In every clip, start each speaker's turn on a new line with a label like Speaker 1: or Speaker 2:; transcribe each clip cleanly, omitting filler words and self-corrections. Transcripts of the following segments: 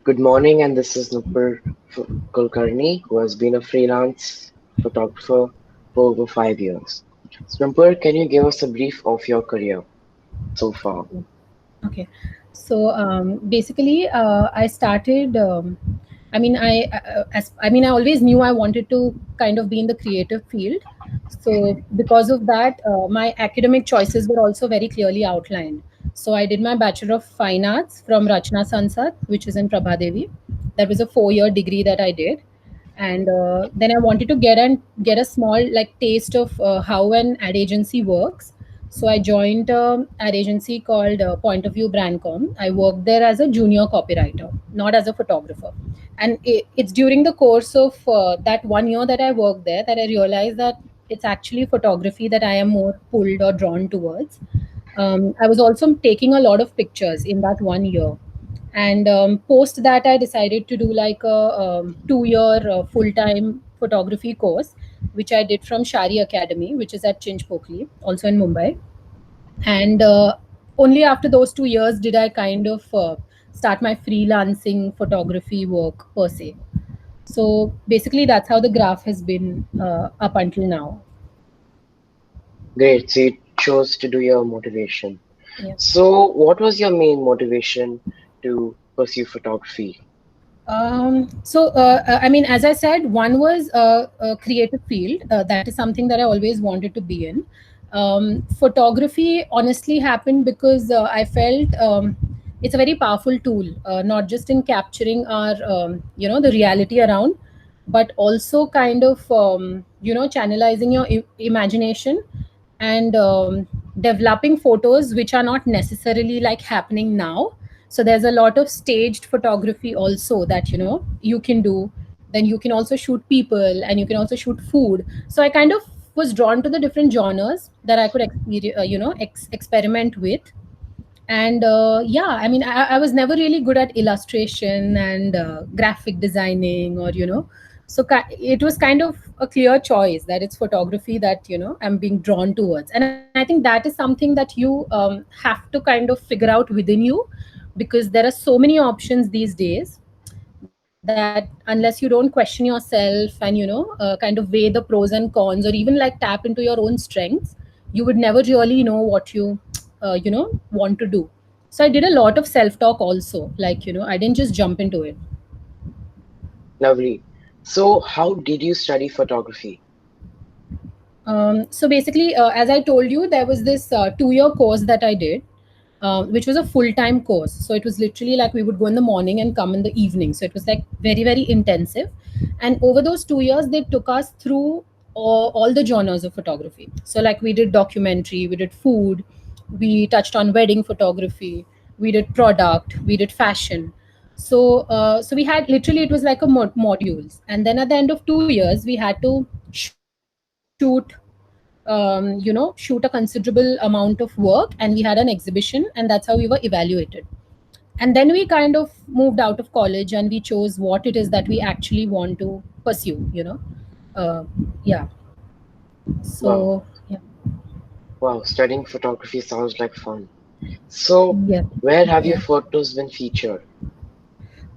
Speaker 1: Good morning, and this is Nupur Kulkarni, who has been a freelance photographer for over 5 years. So, Nupur, can you give us a brief of your career so far?
Speaker 2: Okay. So basically, I started. I always knew I wanted to kind of be in the creative field. So because of that, my academic choices were also very clearly outlined. So I did my Bachelor of Fine Arts from Rachna Sansad, which is in Prabhadevi. That was a 4-year degree that I did, and then I wanted to get a small like taste of how an ad agency works. So I joined an agency called Point of View Brandcom. I worked there as a junior copywriter, not as a photographer. And it's during the course of that 1 year that I worked there that I realized that it's actually photography that I am more pulled or drawn towards. I was also taking a lot of pictures in that 1 year. And post that, I decided to do like a 2 year full time photography course, which I did from Shari Academy, which is at Chinchpokli, also in Mumbai. And only after those 2 years did I kind of start my freelancing photography work per se. So basically, that's how the graph has been up until now.
Speaker 1: Great, so you chose to do your motivation.
Speaker 2: Yeah.
Speaker 1: So, what was your main motivation to pursue photography?
Speaker 2: As I said, one was a creative field. That is something that I always wanted to be in. Photography honestly happened because I felt it's a very powerful tool, not just in capturing our, the reality around, but also kind of, channelizing your imagination and developing photos which are not necessarily like happening now. So there's a lot of staged photography also that you can do. Then you can also shoot people, and you can also shoot food. So I kind of was drawn to the different genres that I could experiment with. And I was never really good at illustration and graphic designing, or it was kind of a clear choice that it's photography that I'm being drawn towards. And I think that is something that you have to kind of figure out within you, because there are so many options these days that unless you don't question yourself and kind of weigh the pros and cons, or even like tap into your own strengths, you would never really know what you want to do. So I did a lot of self talk also, like I didn't just jump into it.
Speaker 1: Lovely. So, how did you study photography?
Speaker 2: So basically, as I told you, there was this 2 year course that I did, which was a full time course. So it was literally like we would go in the morning and come in the evening. So it was like very, very intensive. And over those 2 years, they took us through all the genres of photography. So, like, we did documentary, we did food, we touched on wedding photography, we did product, we did fashion. So we had literally, it was like a modules. And then at the end of 2 years, we had to shoot a considerable amount of work, and we had an exhibition, and that's how we were evaluated. And then we kind of moved out of college, and we chose what it is that we actually want to pursue. Yeah. So
Speaker 1: Wow,
Speaker 2: yeah.
Speaker 1: wow, studying photography sounds like fun. So,
Speaker 2: Yeah.
Speaker 1: where have
Speaker 2: Yeah.
Speaker 1: your photos been featured?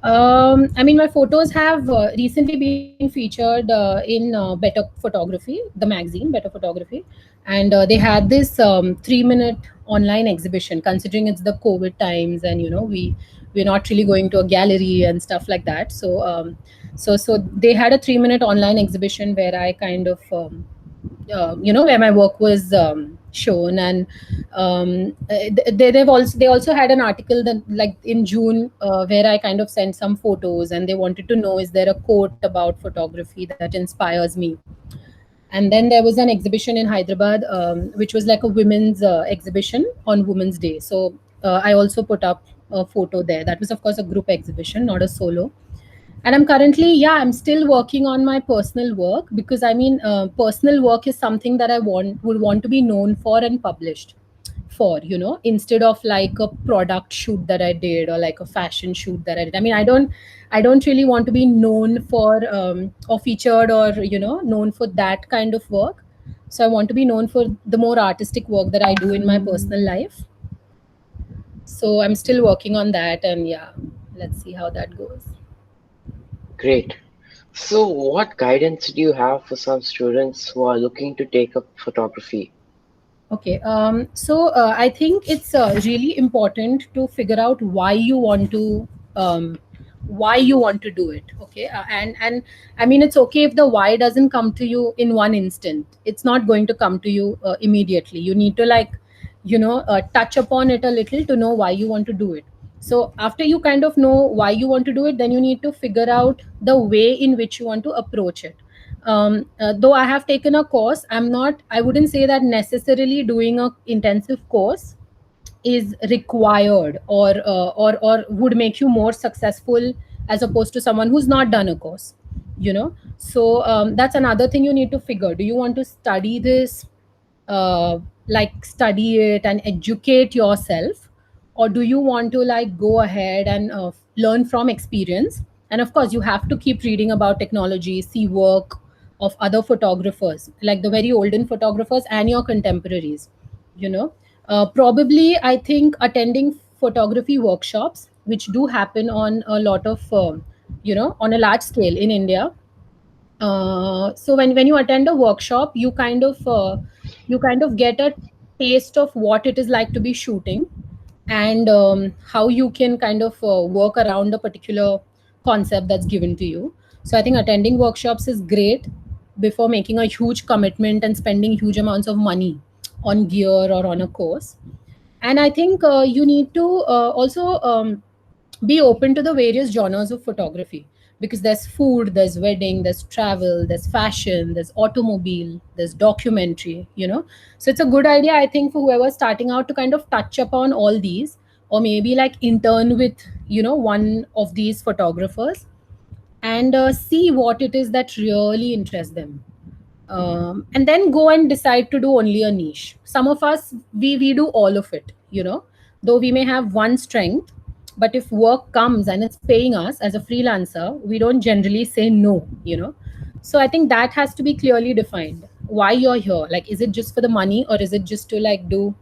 Speaker 2: My photos have recently been featured in Better Photography, the magazine, Better Photography, and they had this 3 minute online exhibition. Considering it's the COVID times, and we're not really going to a gallery and stuff like that. So they had a 3 minute online exhibition where I kind of where my work was shown. And they also had an article that, like, in June, where I kind of sent some photos, and they wanted to know, is there a quote about photography that inspires me. And then there was an exhibition in Hyderabad, which was like a women's exhibition on Women's Day. So I also put up a photo there. That was, of course, a group exhibition, not a solo. And I'm currently, yeah, I'm still working on my personal work, because personal work is something that I would want to be known for and published for, instead of like a product shoot that I did, or like a fashion shoot that I did. I don't really want to be known for or featured, or known for that kind of work. So I want to be known for the more artistic work that I do in my personal life. So I'm still working on that. And yeah, let's see how that goes.
Speaker 1: Great. So, what guidance do you have for some students who are looking to take up photography?
Speaker 2: Okay, I think it's really important to figure out um, why you want to do it. Okay, and I mean it's okay if the why doesn't come to you in one instant. It's not going to come to you immediately. You need to touch upon it a little to know why you want to do it. So after you kind of know why you want to do it, then you need to figure out the way in which you want to approach it. Though I have taken a course, I wouldn't say that necessarily doing a intensive course is required or would make you more successful as opposed to someone who's not done a course, so that's another thing you need to figure. Do you want to study this, study it and educate yourself, or do you want to go ahead and learn from experience? And of course you have to keep reading about technology, see work of other photographers, like the very olden photographers and your contemporaries, you know probably I think attending photography workshops, which do happen on a lot of on a large scale in India. So when you attend a workshop, you kind of get a taste of what it is like to be shooting, and how you can kind of work around a particular concept that's given to you. So I think attending workshops is great before making a huge commitment and spending huge amounts of money on gear or on a course. And I think you need to also be open to the various genres of photography, because there's food, there's wedding, there's travel, there's fashion, there's automobile, there's documentary, so it's a good idea, I think, for whoever's starting out to kind of touch upon all these, or maybe like intern with one of these photographers, and see what it is that really interests them, and then go and decide to do only a niche. Some of us, we do all of it, though we may have one strength, but if work comes and it's paying us as a freelancer, we don't generally say no, so I think that has to be clearly defined. Why you're here, like, is it just for the money, or is it just to do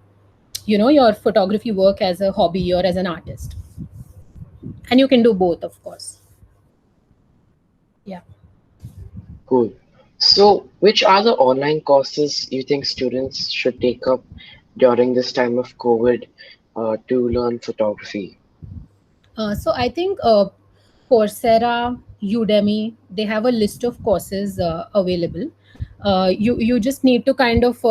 Speaker 2: your photography work as a hobby or as an artist? And you can do both, of course. Yeah.
Speaker 1: Cool. So, which are the online courses you think students should take up during this time of COVID to learn photography?
Speaker 2: So I think Coursera, Udemy, they have a list of courses available. You just need to kind of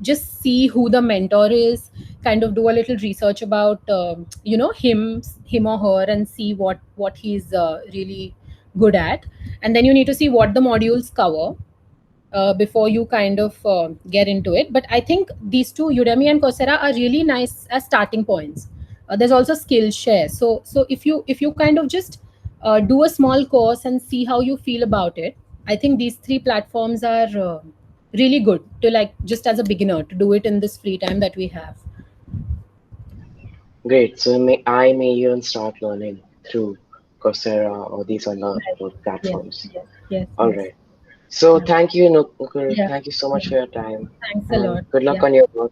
Speaker 2: just see who the mentor is, kind of do a little research about him or her, and see what he's really good at, and then you need to see what the modules cover before you kind of get into it. But I think these two, Udemy and Coursera, are really nice as starting points. There's also Skillshare. So if you kind of just do a small course and see how you feel about it, I think these three platforms are really good to, just as a beginner, to do it in this free time that we have.
Speaker 1: Great. So, I may even start learning through Coursera or these other
Speaker 2: Right. Yes,
Speaker 1: platforms.
Speaker 2: yes, yes,
Speaker 1: All
Speaker 2: yes.
Speaker 1: right. So,
Speaker 2: Yeah,
Speaker 1: thank you, Nupur.
Speaker 2: yeah,
Speaker 1: Thank you so much
Speaker 2: yeah.
Speaker 1: for your time,
Speaker 2: Thanks a
Speaker 1: and
Speaker 2: lot.
Speaker 1: good luck
Speaker 2: Yeah.
Speaker 1: on your work.